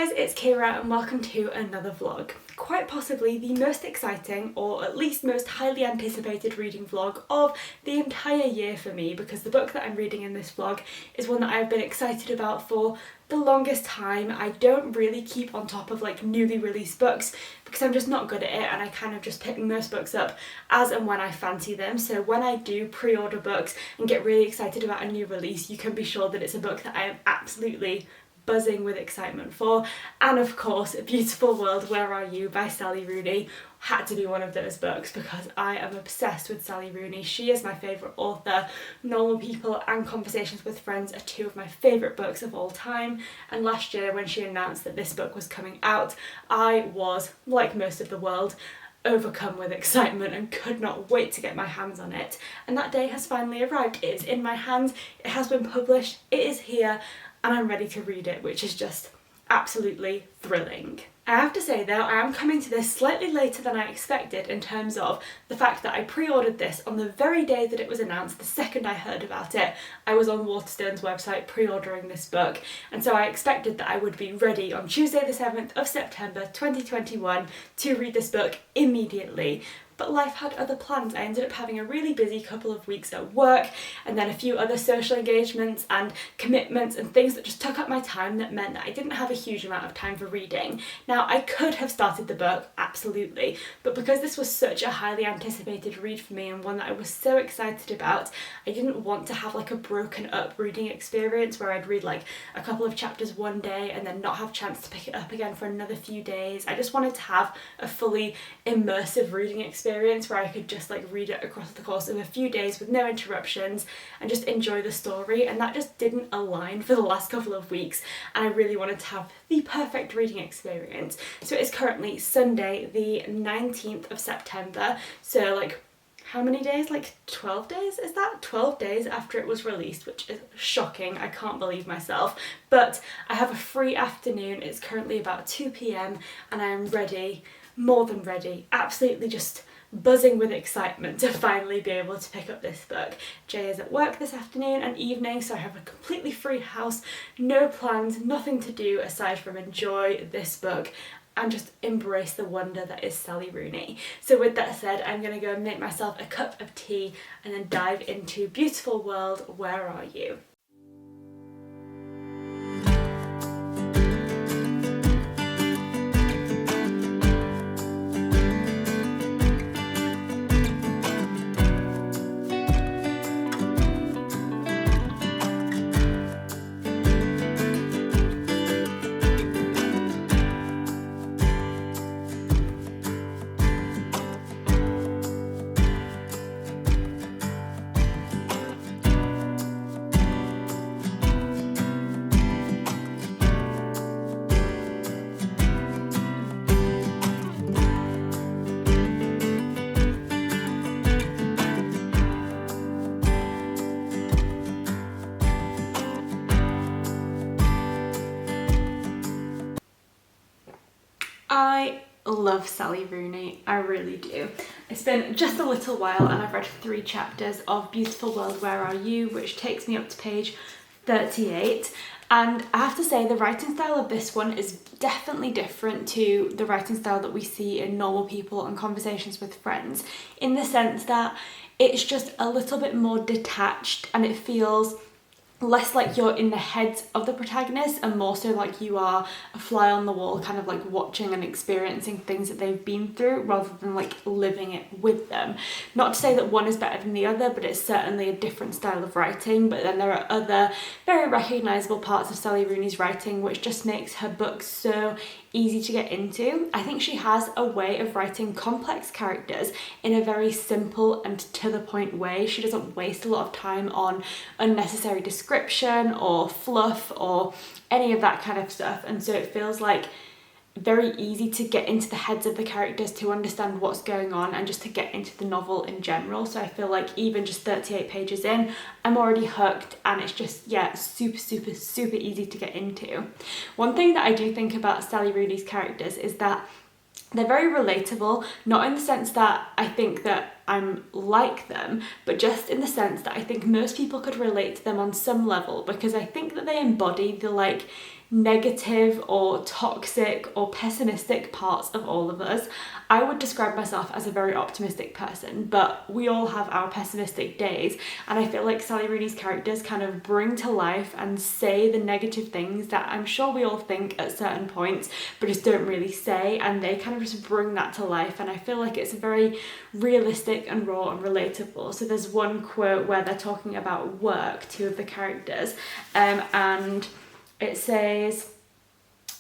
guys, it's Kira and welcome to another vlog. Quite possibly the most exciting, or at least most highly anticipated reading vlog of the entire year for me, because the book that I'm reading in this vlog is one that I've been excited about for the longest time. I don't really keep on top of like newly released books because I'm just not good at it, and I kind of just pick most books up as and when I fancy them. So when I do pre-order books and get really excited about a new release, you can be sure that it's a book that I am absolutely buzzing with excitement for. And of course, A Beautiful World, Where Are You by Sally Rooney had to be one of those books because I am obsessed with Sally Rooney. She is my favourite author. Normal People and Conversations with Friends are two of my favourite books of all time, and last year when she announced that this book was coming out, I was, like most of the world, overcome with excitement and could not wait to get my hands on it. And that day has finally arrived. It is in my hands, it has been published, it is here, and I'm ready to read it, which is just absolutely thrilling. I have to say though, I am coming to this slightly later than I expected in terms of the fact that I pre-ordered this on the very day that it was announced. The second I heard about it, I was on Waterstone's website pre-ordering this book, and so I expected that I would be ready on Tuesday the 7th of September 2021 to read this book immediately. But life had other plans. I ended up having a really busy couple of weeks at work, and then a few other social engagements and commitments and things that just took up my time, that meant that I didn't have a huge amount of time for reading. Now, I could have started the book, absolutely, but because this was such a highly anticipated read for me and one that I was so excited about, I didn't want to have like a broken up reading experience where I'd read like a couple of chapters one day and then not have a chance to pick it up again for another few days. I just wanted to have a fully immersive reading experience where I could just like read it across the course of a few days with no interruptions and just enjoy the story, and that just didn't align for the last couple of weeks, and I really wanted to have the perfect reading experience. So it is currently Sunday the 19th of September, so like how many days? Like 12 days? Is that 12 days after it was released, which is shocking. I can't believe myself. But I have a free afternoon. It's currently about 2 p.m. and I am ready, more than ready, absolutely just buzzing with excitement to finally be able to pick up this book. Jay is at work this afternoon and evening, so I have a completely free house, no plans, nothing to do aside from enjoy this book and just embrace the wonder that is Sally Rooney. So with that said, I'm going to go and make myself a cup of tea and then dive into Beautiful World, Where Are You? I love Sally Rooney, I really do. It's been just a little while and I've read 3 chapters of Beautiful World, Where Are You, which takes me up to page 38. And I have to say the writing style of this one is definitely different to the writing style that we see in Normal People and Conversations with Friends, in the sense that it's just a little bit more detached and it feels less like you're in the heads of the protagonist and more so like you are a fly on the wall, kind of like watching and experiencing things that they've been through rather than like living it with them. Not to say that one is better than the other, but it's certainly a different style of writing. But then there are other very recognisable parts of Sally Rooney's writing which just makes her books so easy to get into. I think she has a way of writing complex characters in a very simple and to the point way. She doesn't waste a lot of time on unnecessary description or fluff or any of that kind of stuff, and so it feels like very easy to get into the heads of the characters, to understand what's going on and just to get into the novel in general. So I feel like even just 38 pages in, I'm already hooked, and it's just, yeah, super easy to get into. One thing that I do think about Sally Rooney's characters is that they're very relatable, not in the sense that I think that I'm like them, but just in the sense that I think most people could relate to them on some level, because I think that they embody the like negative or toxic or pessimistic parts of all of us. I would describe myself as a very optimistic person, but we all have our pessimistic days, and I feel like Sally Rooney's characters kind of bring to life and say the negative things that I'm sure we all think at certain points but just don't really say, and they kind of just bring that to life, and I feel like it's very realistic and raw and relatable. So there's one quote where they're talking about work, two of the characters, and it says,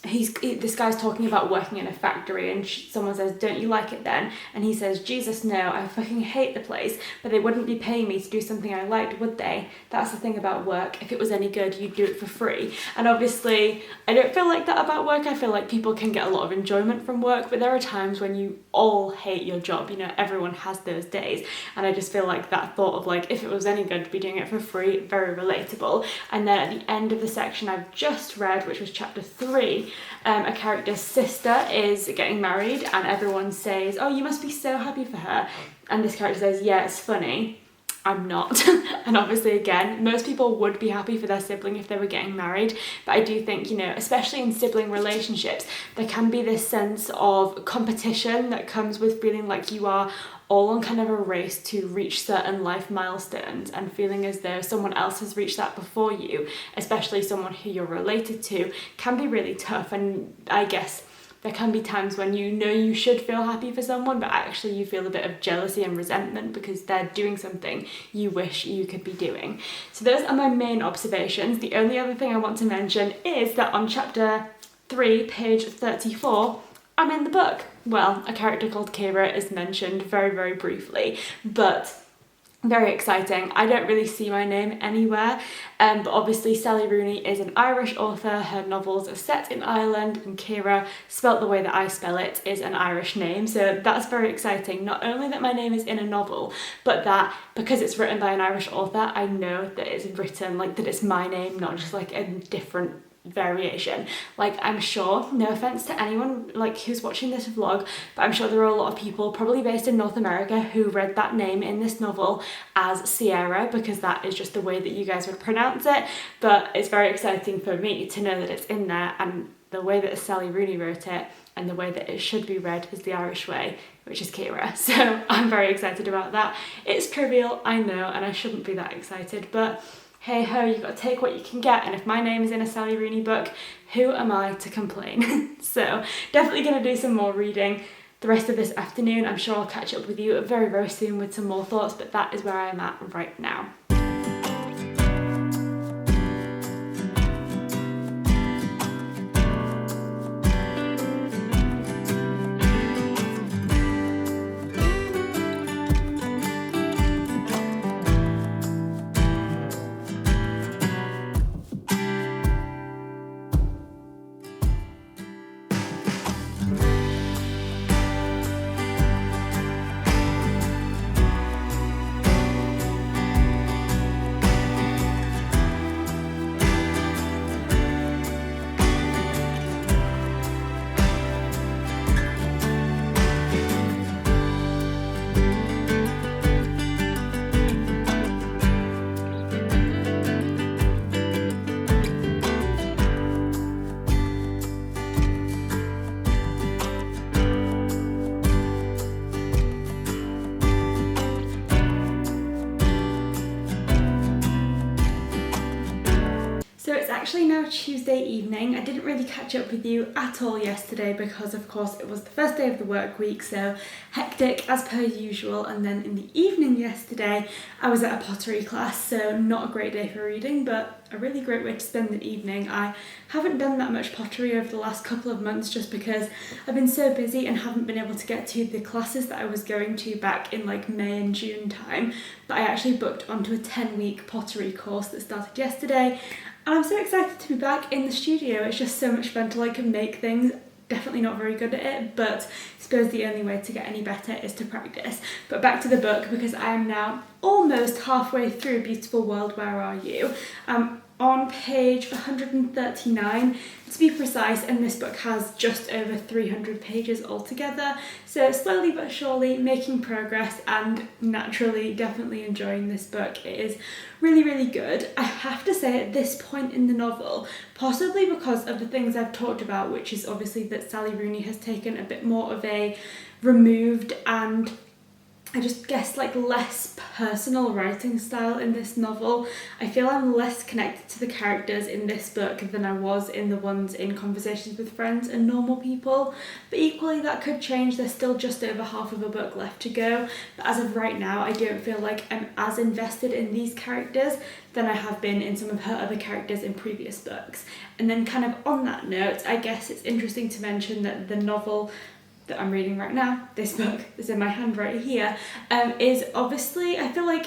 this guy's talking about working in a factory, and someone says, "Don't you like it then?" And he says, "Jesus, no, I fucking hate the place, but they wouldn't be paying me to do something I liked, would they? That's the thing about work. If it was any good, you'd do it for free." And obviously, I don't feel like that about work. I feel like people can get a lot of enjoyment from work, but there are times when you all hate your job. You know, everyone has those days. And I just feel like that thought of like, if it was any good, be doing it for free, very relatable. And then at the end of the section I've just read, which was chapter 3, a character's sister is getting married, and everyone says, "Oh, you must be so happy for her." And this character says, "Yeah, it's funny, I'm not." And obviously, again, most people would be happy for their sibling if they were getting married, but I do think, you know, especially in sibling relationships, there can be this sense of competition that comes with feeling like you are all on kind of a race to reach certain life milestones, and feeling as though someone else has reached that before you, especially someone who you're related to, can be really tough. And I guess there can be times when you know you should feel happy for someone, but actually you feel a bit of jealousy and resentment because they're doing something you wish you could be doing. So those are my main observations. The only other thing I want to mention is that on chapter 3, page 34, I'm in the book. Well, a character called Kira is mentioned very, very briefly, but very exciting. I don't really see my name anywhere, but obviously Sally Rooney is an Irish author. Her novels are set in Ireland, and Kira, spelt the way that I spell it, is an Irish name. So that's very exciting. Not only that my name is in a novel, but that because it's written by an Irish author, I know that it's written like that it's my name, not just like a different variation. Like, I'm sure, no offense to anyone like who's watching this vlog, but I'm sure there are a lot of people probably based in North America who read that name in this novel as Sierra, because that is just the way that you guys would pronounce it. But it's very exciting for me to know that it's in there, and the way that Sally Rooney wrote it and the way that it should be read is the Irish way, which is Kira. So I'm very excited about that. It's trivial, I know, and I shouldn't be that excited, but hey ho, you've got to take what you can get, and if my name is in a Sally Rooney book, who am I to complain? So definitely going to do some more reading the rest of this afternoon. I'm sure I'll catch up with you very, very soon with some more thoughts, but that is where I'm at right now. So it's actually now Tuesday evening. I didn't really catch up with you at all yesterday because of course it was the first day of the work week, so hectic as per usual. And then in the evening yesterday I was at a pottery class, so not a great day for reading, but a really great way to spend the evening. I haven't done that much pottery over the last couple of months just because I've been so busy and haven't been able to get to the classes that I was going to back in like May and June time, but I actually booked onto a 10-week pottery course that started yesterday. And I'm so excited to be back in the studio. It's just so much fun to like make things. Definitely not very good at it, but I suppose the only way to get any better is to practice. But back to the book, because I am now almost halfway through Beautiful World, Where Are You? on page 139 to be precise, and this book has just over 300 pages altogether, so slowly but surely making progress, and naturally definitely enjoying this book. It is really, really good. I have to say, at this point in the novel, possibly because of the things I've talked about, which is obviously that Sally Rooney has taken a bit more of a removed and I just guess like less personal writing style in this novel. I feel I'm less connected to the characters in this book than I was in the ones in Conversations with Friends and Normal People, but equally that could change. There's still just over half of a book left to go, but as of right now I don't feel like I'm as invested in these characters than I have been in some of her other characters in previous books. And then kind of on that note, I guess it's interesting to mention that the novel that I'm reading right now, this book is in my hand right here, is obviously, I feel like,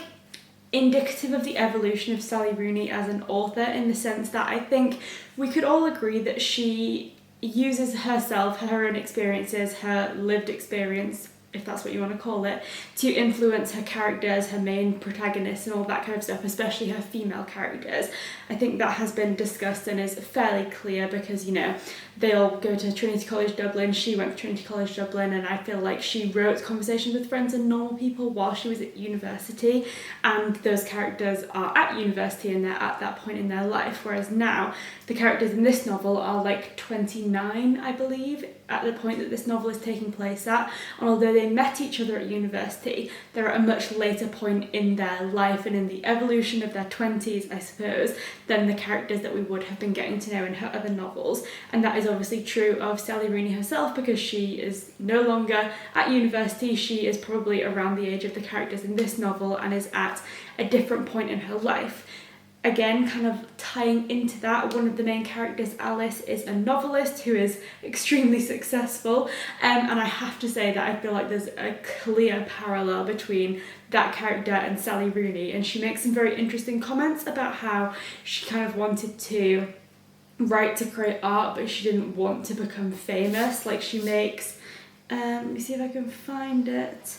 indicative of the evolution of Sally Rooney as an author, in the sense that I think we could all agree that she uses herself, her own experiences, her lived experience, if that's what you want to call it, to influence her characters, her main protagonists and all that kind of stuff, especially her female characters. I think that has been discussed and is fairly clear because, you know, they all go to Trinity College Dublin, she went to Trinity College Dublin, and I feel like she wrote Conversations with Friends and Normal People while she was at university, and those characters are at university and they're at that point in their life, whereas now the characters in this novel are like 29, I believe, at the point that this novel is taking place at, and although they met each other at university, they're at a much later point in their life and in the evolution of their 20s, I suppose, than the characters that we would have been getting to know in her other novels. And that is obviously true of Sally Rooney herself, because she is no longer at university. She is probably around the age of the characters in this novel and is at a different point in her life. Again, kind of tying into that, one of the main characters, Alice, is a novelist who is extremely successful, and I have to say that I feel like there's a clear parallel between that character and Sally Rooney, and she makes some very interesting comments about how she kind of wanted to write to create art, but she didn't want to become famous. Like, she makes, let me see if I can find it.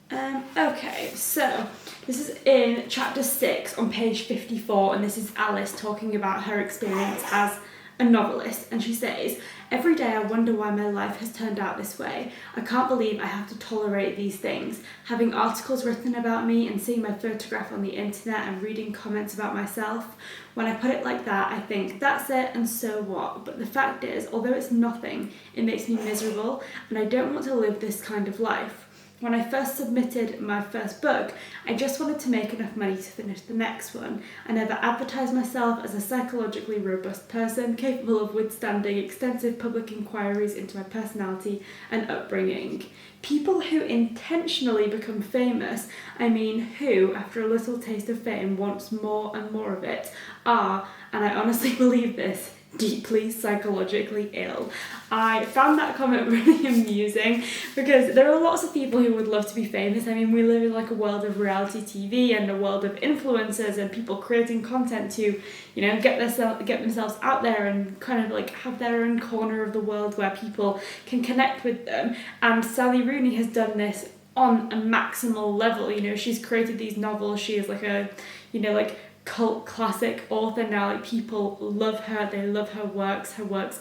Okay, so this is in chapter 6 on page 54, and this is Alice talking about her experience as a novelist, and she says, "Every day I wonder why my life has turned out this way. I can't believe I have to tolerate these things. Having articles written about me and seeing my photograph on the internet and reading comments about myself. When I put it like that, I think, that's it, and so what? But the fact is, although it's nothing, it makes me miserable, and I don't want to live this kind of life. When I first submitted my first book, I just wanted to make enough money to finish the next one. I never advertised myself as a psychologically robust person capable of withstanding extensive public inquiries into my personality and upbringing. People who intentionally become famous, I mean who, after a little taste of fame, wants more and more of it, are, and I honestly believe this, deeply psychologically ill." I found that comment really amusing, because there are lots of people who would love to be famous. I mean, we live in like a world of reality TV and a world of influencers and people creating content to, you know, get themselves out there and kind of like have their own corner of the world where people can connect with them. And Sally Rooney has done this on a maximal level. You know, she's created these novels. She is like a, you know, like cult classic author now. Like, people love her, they love her works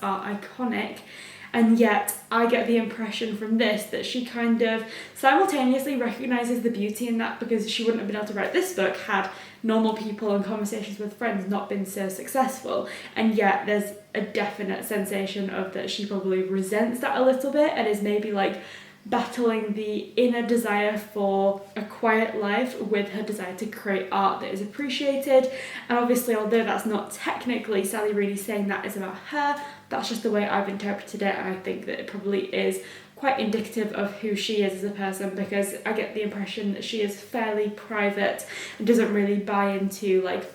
are iconic, and yet I get the impression from this that she kind of simultaneously recognises the beauty in that, because she wouldn't have been able to write this book had Normal People and Conversations with Friends not been so successful, and yet there's a definite sensation of that she probably resents that a little bit and is maybe like battling the inner desire for a quiet life with her desire to create art that is appreciated. And obviously, although that's not technically Sally Rooney saying that is about her, that's just the way I've interpreted it, and I think that it probably is quite indicative of who she is as a person, because I get the impression that she is fairly private and doesn't really buy into, like,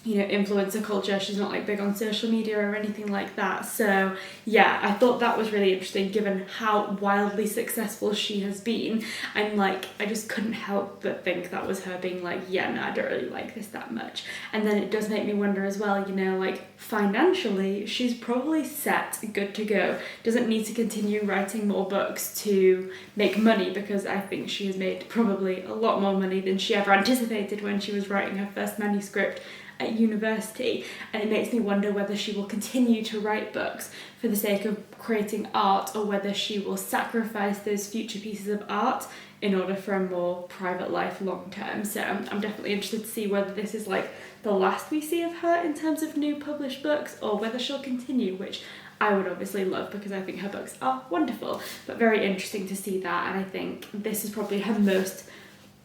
you know, influencer culture. She's not like big on social media or anything like that. So yeah, I thought that was really interesting given how wildly successful she has been, and like I just couldn't help but think that was her being like, yeah, no, I don't really like this that much. And then it does make me wonder as well, you know, like financially she's probably set, good to go, doesn't need to continue writing more books to make money, because I think she has made probably a lot more money than she ever anticipated when she was writing her first manuscript at university, and it makes me wonder whether she will continue to write books for the sake of creating art, or whether she will sacrifice those future pieces of art in order for a more private life long term. So I'm definitely interested to see whether this is like the last we see of her in terms of new published books, or whether she'll continue, which I would obviously love because I think her books are wonderful. But very interesting to see that, and I think this is probably her most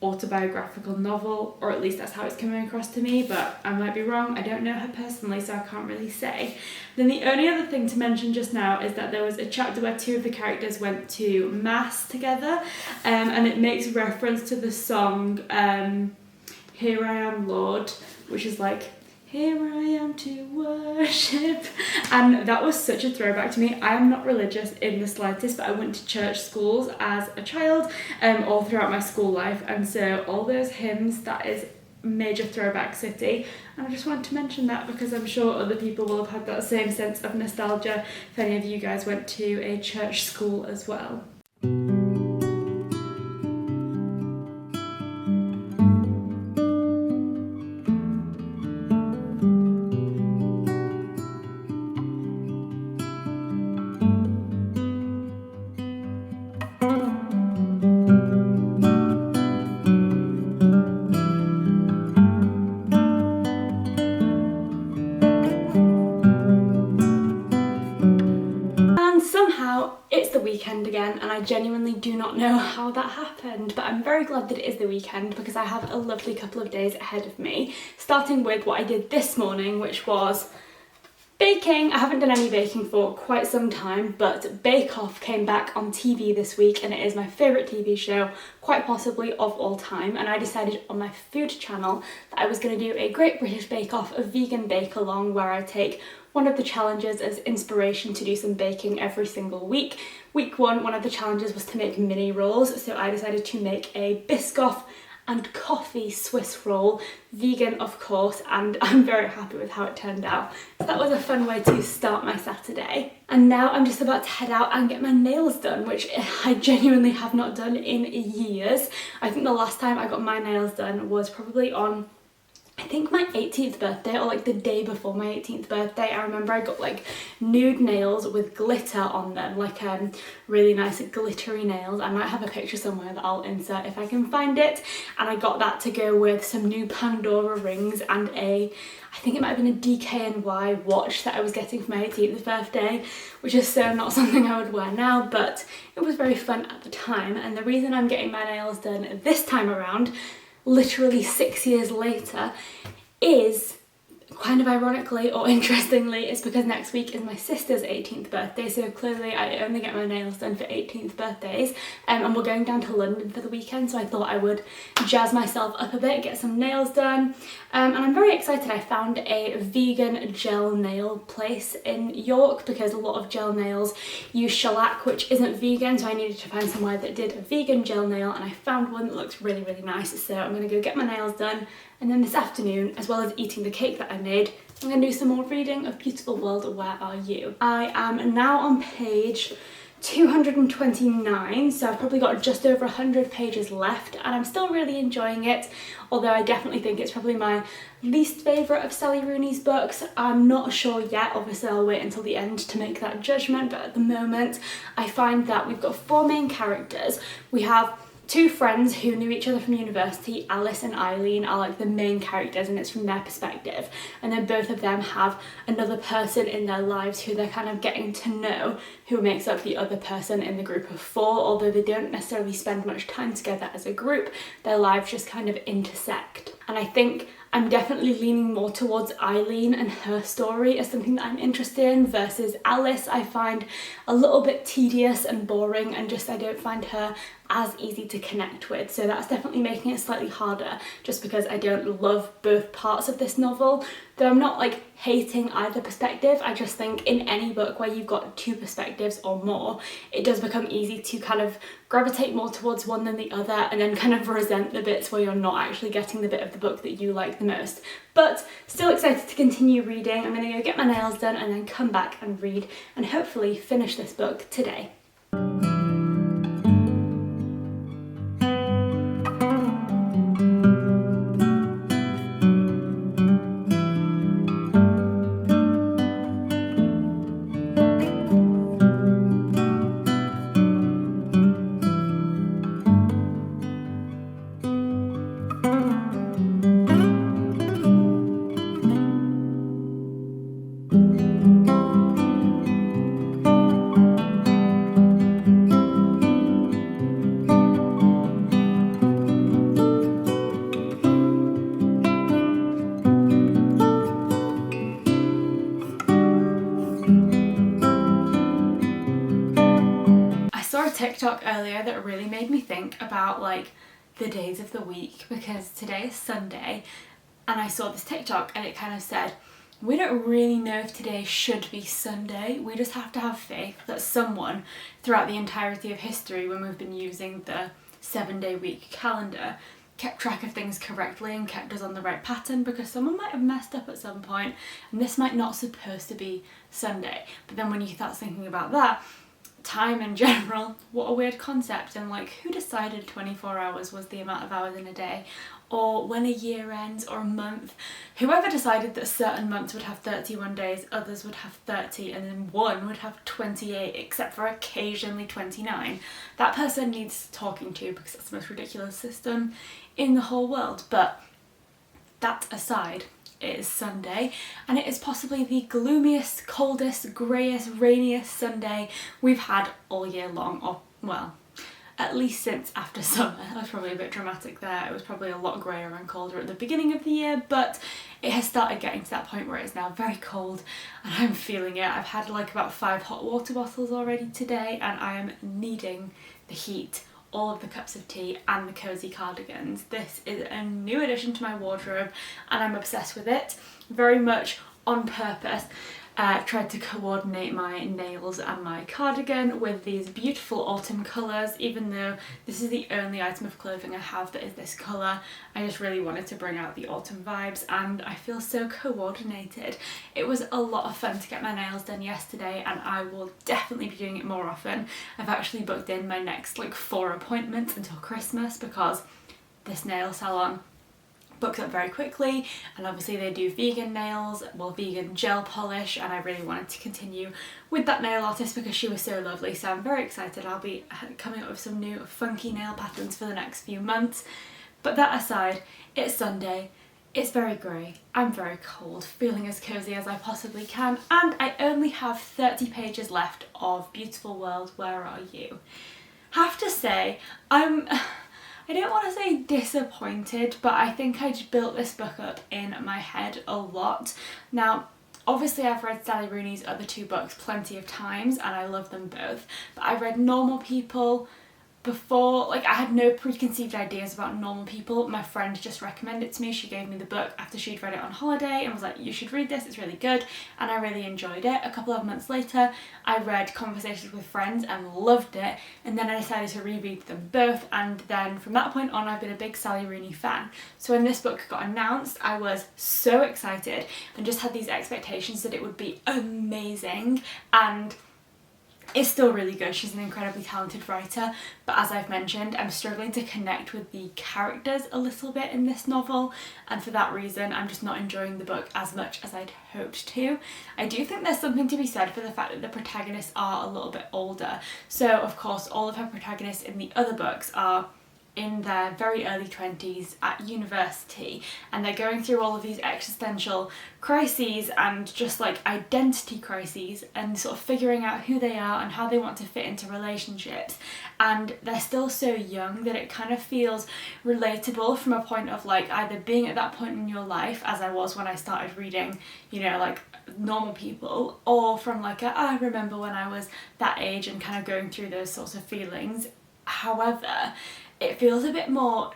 autobiographical novel, or at least that's how it's coming across to me, but I might be wrong. I don't know her personally, so I can't really say. Then the only other thing to mention just now is that there was a chapter where two of the characters went to mass together, and it makes reference to the song Here I Am Lord, which is like, here I am to worship, and that was such a throwback to me. I am not religious in the slightest, but I went to church schools as a child all throughout my school life, and so all those hymns, that is major throwback city, and I just wanted to mention that because I'm sure other people will have had that same sense of nostalgia if any of you guys went to a church school as well. It's the weekend again, and I genuinely do not know how that happened, but I'm very glad that it is the weekend because I have a lovely couple of days ahead of me, starting with what I did this morning, which was baking. I haven't done any baking for quite some time, but Bake Off came back on TV this week, and it is my favourite TV show, quite possibly of all time, and I decided on my food channel that I was going to do a Great British Bake Off, a vegan bake-along, where I take one of the challenges as inspiration to do some baking every single week. Week one of the challenges was to make mini rolls, so I decided to make a Biscoff and coffee Swiss roll, vegan of course, and I'm very happy with how it turned out. So that was a fun way to start my Saturday. And now I'm just about to head out and get my nails done, which I genuinely have not done in years. I think the last time I got my nails done was probably on, I think, my 18th birthday, or like the day before my 18th birthday. I remember I got like nude nails with glitter on them, like really nice glittery nails. I might have a picture somewhere that I'll insert if I can find it. And I got that to go with some new Pandora rings and I think it might have been a DKNY watch that I was getting for my 18th birthday, which is so not something I would wear now, but it was very fun at the time. And the reason I'm getting my nails done this time around, literally 6 years later, is kind of ironically or interestingly, it's because next week is my sister's 18th birthday, so clearly I only get my nails done for 18th birthdays, and we're going down to London for the weekend, so I thought I would jazz myself up a bit, get some nails done, and I'm very excited. I found a vegan gel nail place in York because a lot of gel nails use shellac, which isn't vegan, so I needed to find somewhere that did a vegan gel nail, and I found one that looks really, really nice, so I'm going to go get my nails done. And then this afternoon, as well as eating the cake that I made, I'm going to do some more reading of Beautiful World, Where Are You? I am now on page 229, so I've probably got just over 100 pages left, and I'm still really enjoying it, although I definitely think it's probably my least favourite of Sally Rooney's books. I'm not sure yet, obviously I'll wait until the end to make that judgment, but at the moment I find that we've got four main characters. We have two friends who knew each other from university. Alice and Eileen are like the main characters, and it's from their perspective, and then both of them have another person in their lives who they're kind of getting to know, who makes up the other person in the group of four. Although they don't necessarily spend much time together as a group, their lives just kind of intersect. And I think I'm definitely leaning more towards Eileen and her story as something that I'm interested in, versus Alice I find a little bit tedious and boring, and just I don't find her as easy to connect with. So that's definitely making it slightly harder, just because I don't love both parts of this novel. Though I'm not like hating either perspective, I just think in any book where you've got two perspectives or more, it does become easy to kind of gravitate more towards one than the other, and then kind of resent the bits where you're not actually getting the bit of the book that you like the most. But still excited to continue reading. I'm gonna go get my nails done and then come back and read and hopefully finish this book today. TikTok earlier that really made me think about like the days of the week, because today is Sunday and I saw this TikTok and it kind of said, we don't really know if today should be Sunday, we just have to have faith that someone throughout the entirety of history, when we've been using the 7-day week calendar, kept track of things correctly and kept us on the right pattern, because someone might have messed up at some point and this might not supposed to be Sunday. But then when you start thinking about that, time in general, what a weird concept, and like who decided 24 hours was the amount of hours in a day, or when a year ends, or a month? Whoever decided that certain months would have 31 days, others would have 30, and then one would have 28, except for occasionally 29, that person needs talking to, because that's the most ridiculous system in the whole world. But that aside, it is Sunday, and it is possibly the gloomiest, coldest, greyest, rainiest Sunday we've had all year long, or well, at least since after summer. That was probably a bit dramatic there. It was probably a lot greyer and colder at the beginning of the year, but it has started getting to that point where it's now very cold and I'm feeling it. I've had like about 5 hot water bottles already today and I am needing the heat, all of the cups of tea and the cosy cardigans. This is a new addition to my wardrobe and I'm obsessed with it, very much on purpose. Tried to coordinate my nails and my cardigan with these beautiful autumn colours, even though this is the only item of clothing I have that is this colour. I just really wanted to bring out the autumn vibes and I feel so coordinated. It was a lot of fun to get my nails done yesterday and I will definitely be doing it more often. I've actually booked in my next like 4 appointments until Christmas, because this nail salon books up very quickly, and obviously they do vegan nails, well, vegan gel polish, and I really wanted to continue with that nail artist because she was so lovely. So I'm very excited. I'll be coming up with some new funky nail patterns for the next few months. But that aside, it's Sunday, it's very grey, I'm very cold, feeling as cozy as I possibly can, and I only have 30 pages left of Beautiful World, Where Are You? Have to say, I don't want to say disappointed, but I think I just built this book up in my head a lot. Now, obviously I've read Sally Rooney's other 2 books plenty of times and I love them both, but I read Normal People before. Like, I had no preconceived ideas about Normal People. My friend just recommended it to me. She gave me the book after she'd read it on holiday and was like, you should read this, it's really good, and I really enjoyed it. A couple of months later I read Conversations with Friends and loved it, and then I decided to reread them both, and then from that point on I've been a big Sally Rooney fan. So when this book got announced I was so excited and just had these expectations that it would be amazing, and it's still really good. She's an incredibly talented writer, but as I've mentioned, I'm struggling to connect with the characters a little bit in this novel, and for that reason I'm just not enjoying the book as much as I'd hoped to. I do think there's something to be said for the fact that the protagonists are a little bit older. So of course all of her protagonists in the other books are in their very early 20s at university, and they're going through all of these existential crises and just like identity crises and sort of figuring out who they are and how they want to fit into relationships, and they're still so young that it kind of feels relatable from a point of like either being at that point in your life, as I was when I started reading, you know, like Normal People, or from like I remember when I was that age and kind of going through those sorts of feelings. However, it feels a bit more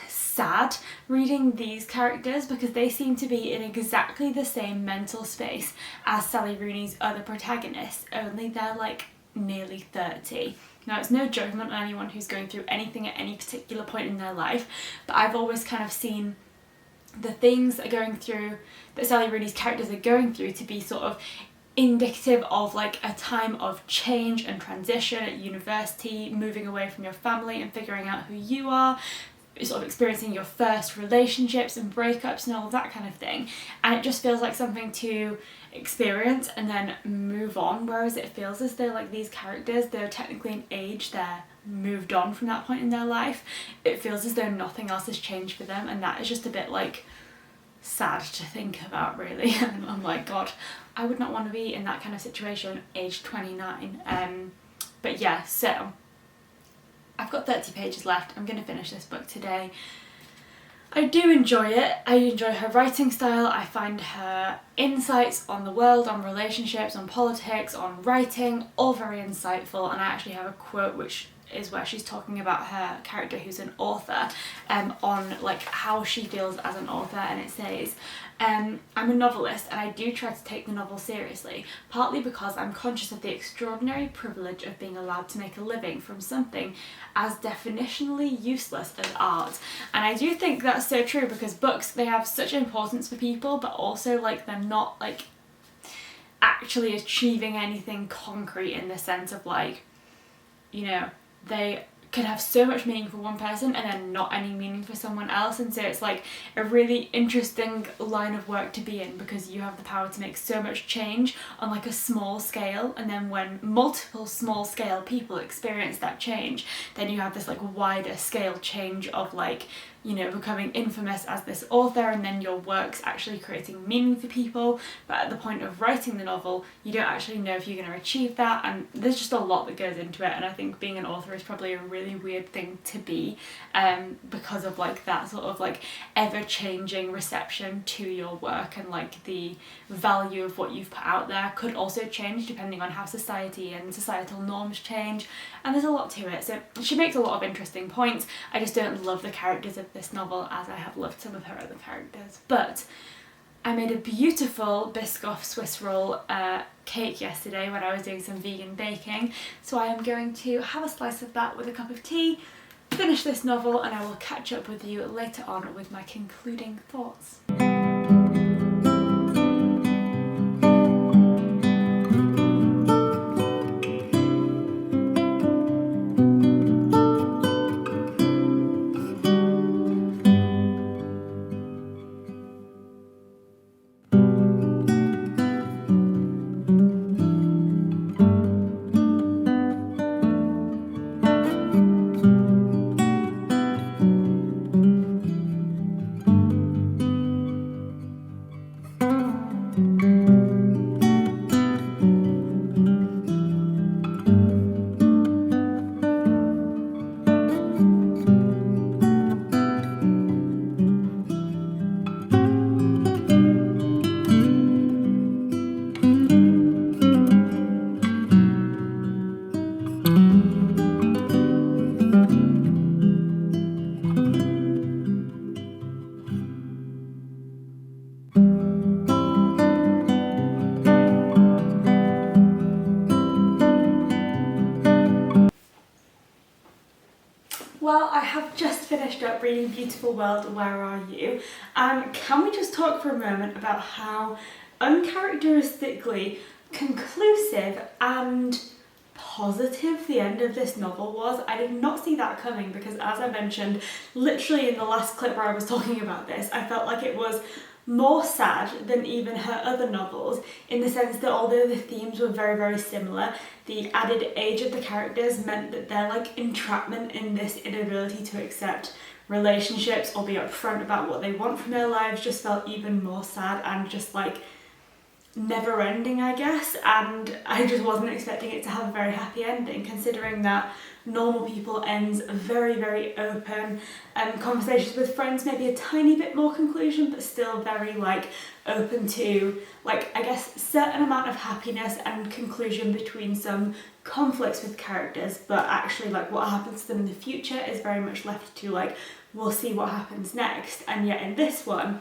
sad reading these characters because they seem to be in exactly the same mental space as Sally Rooney's other protagonists, only they're like nearly 30. Now, it's no judgment on anyone who's going through anything at any particular point in their life, but I've always kind of seen the things that Sally Rooney's characters are going through to be sort of indicative of like a time of change and transition at university, moving away from your family and figuring out who you are, sort of experiencing your first relationships and breakups and all of that kind of thing, and it just feels like something to experience and then move on, whereas it feels as though like these characters, they're technically in age, they're moved on from that point in their life. It feels as though nothing else has changed for them, and that is just a bit like sad to think about, really. And I'm like, God, I would not want to be in that kind of situation aged 29. But yeah, so I've got 30 pages left. I'm going to finish this book today. I do enjoy it. I enjoy her writing style. I find her insights on the world, on relationships, on politics, on writing, all very insightful. And I actually have a quote which is where she's talking about her character who's an author, on like how she feels as an author, and it says, I'm a novelist and I do try to take the novel seriously, partly because I'm conscious of the extraordinary privilege of being allowed to make a living from something as definitionally useless as art. And I do think that's so true, because books, they have such importance for people, but also like they're not like actually achieving anything concrete in the sense of like, you know, they can have so much meaning for one person and then not any meaning for someone else. And so it's like a really interesting line of work to be in, because you have the power to make so much change on like a small scale, and then when multiple small scale people experience that change, then you have this like wider scale change of like, you know, becoming infamous as this author, and then your work's actually creating meaning for people. But at the point of writing the novel, you don't actually know if you're going to achieve that, and there's just a lot that goes into it. And I think being an author is probably a really weird thing to be, because of like that sort of like ever-changing reception to your work, and like the value of what you've put out there could also change depending on how society and societal norms change, and there's a lot to it. So she makes a lot of interesting points. I just don't love the characters of this novel as I have loved some of her other characters. But I made a beautiful Biscoff Swiss roll cake yesterday when I was doing some vegan baking, so I am going to have a slice of that with a cup of tea, finish this novel, and I will catch up with you later on with my concluding thoughts. Well, I have just finished up reading Beautiful World, Where Are You? And can we just talk for a moment about how uncharacteristically conclusive and positive the end of this novel was? I did not see that coming, because as I mentioned, literally in the last clip where I was talking about this, I felt like it was more sad than even her other novels, in the sense that although the themes were very, very similar, the added age of the characters meant that their like entrapment in this inability to accept relationships or be upfront about what they want from their lives just felt even more sad and just like never ending, I guess. And I just wasn't expecting it to have a very happy ending, considering that Normal People ends very, very open, conversations with friends, maybe a tiny bit more conclusion, but still very like open to like, I guess, certain amount of happiness and conclusion between some conflicts with characters, but actually like what happens to them in the future is very much left to like, we'll see what happens next. And yet in this one,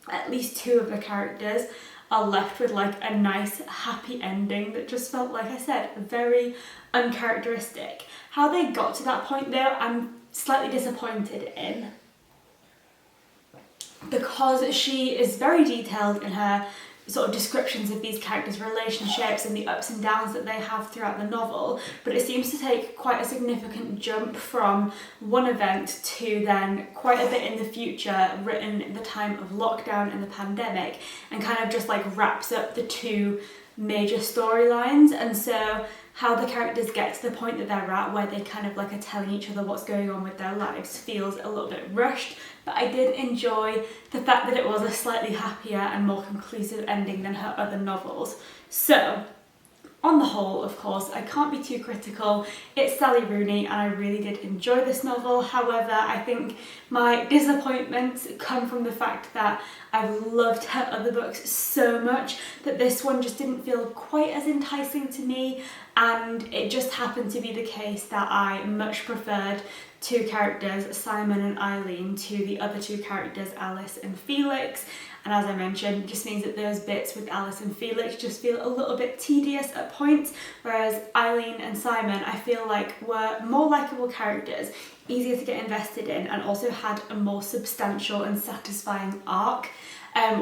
at least two of the characters are left with like a nice happy ending that just felt, like I said, very uncharacteristic. How they got to that point though, I'm slightly disappointed in, because she is very detailed in her sort of descriptions of these characters' relationships and the ups and downs that they have throughout the novel, but it seems to take quite a significant jump from one event to then quite a bit in the future, written in the time of lockdown and the pandemic, and kind of just like wraps up the two major storylines. And so how the characters get to the point that they're at, where they kind of like are telling each other what's going on with their lives, feels a little bit rushed. But I did enjoy the fact that it was a slightly happier and more conclusive ending than her other novels. So on the whole, of course, I can't be too critical. It's Sally Rooney and I really did enjoy this novel. However, I think my disappointments come from the fact that I've loved her other books so much that this one just didn't feel quite as enticing to me, and it just happened to be the case that I much preferred two characters, Simon and Eileen, to the other two characters, Alice and Felix. And as I mentioned, just means that those bits with Alice and Felix just feel a little bit tedious at points, whereas Eileen and Simon I feel like were more likeable characters, easier to get invested in, and also had a more substantial and satisfying arc,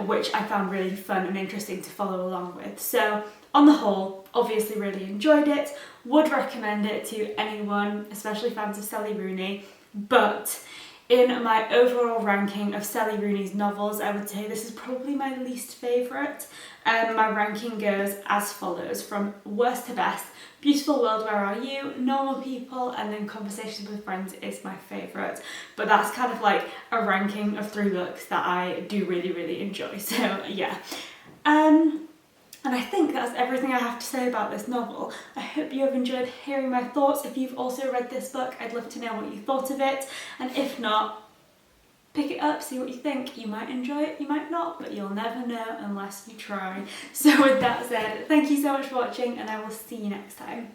which I found really fun and interesting to follow along with. So on the whole, obviously really enjoyed it, would recommend it to anyone, especially fans of Sally Rooney, but in my overall ranking of Sally Rooney's novels, I would say this is probably my least favourite. My ranking goes as follows, from worst to best: Beautiful World, Where Are You?, Normal People, and then Conversations with Friends is my favourite. But that's kind of like a ranking of 3 books that I do really enjoy, so yeah. And I think that's everything I have to say about this novel. I hope you have enjoyed hearing my thoughts. If you've also read this book, I'd love to know what you thought of it. And if not, pick it up, see what you think. You might enjoy it, you might not, but you'll never know unless you try. So with that said, thank you so much for watching, and I will see you next time.